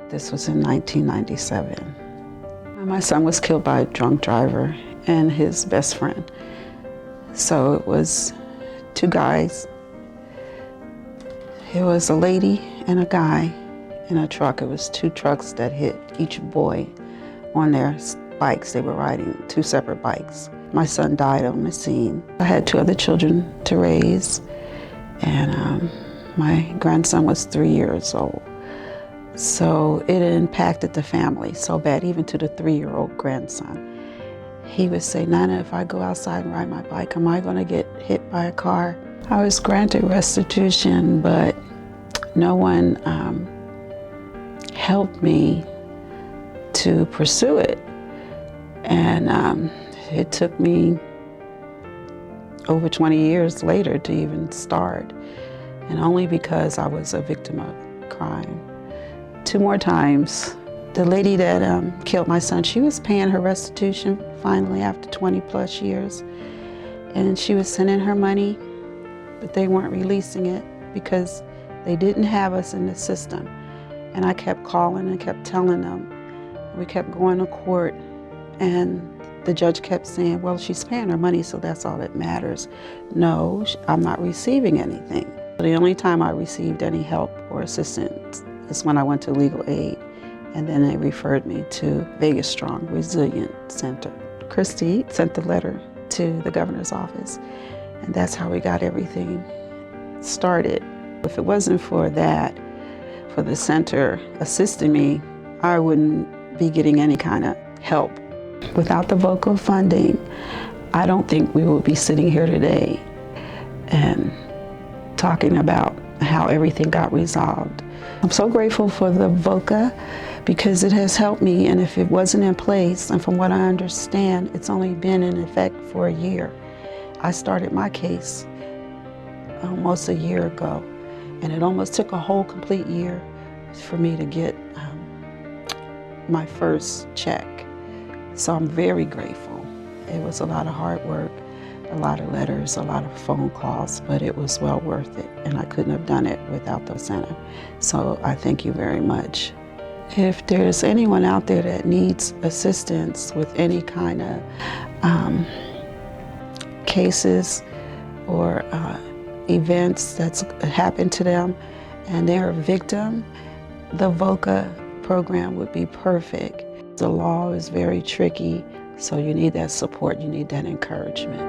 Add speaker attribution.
Speaker 1: This was in 1997. My son was killed by a drunk driver and his best friend. So it was two guys. It was a lady and a guy in a truck. It was two trucks that hit each boy on their bikes. They were riding two separate bikes. My son died on the scene. I had two other children to raise, and my grandson was 3 years old. So it impacted the family so bad, even to the 3-year-old grandson. He would say, "Nana, if I go outside and ride my bike, am I going to get hit by a car?" I was granted restitution, but no one helped me to pursue it. And it took me over 20 years later to even start, and only because I was a victim of crime. 2 more times. The lady that killed my son, she was paying her restitution finally after 20 plus years. And she was sending her money, but they weren't releasing it because they didn't have us in the system. And I kept calling and kept telling them. We kept going to court, and the judge kept saying, well, she's paying her money, so that's all that matters. No, I'm not receiving anything. The only time I received any help or assistance is when I went to legal aid, and then they referred me to Vegas Strong Resiliency Center. Christy sent the letter to the governor's office, and that's how we got everything started. If it wasn't for that, for the center assisting me, I wouldn't be getting any kind of help. Without the VOCA funding, I don't think we would be sitting here today and talking about how everything got resolved. I'm so grateful for the VOCA because it has helped me, and if it wasn't in place, and from what I understand, it's only been in effect for a year. I started my case almost a year ago, and it almost took a whole complete year for me to get my first check. So I'm very grateful. It was a lot of hard work, a lot of letters, a lot of phone calls, but it was well worth it, and I couldn't have done it without the center. So I thank you very much. If there's anyone out there that needs assistance with any kind of cases or events that's happened to them and they're a victim, the VOCA program would be perfect. The law is very tricky, so you need that support, you need that encouragement.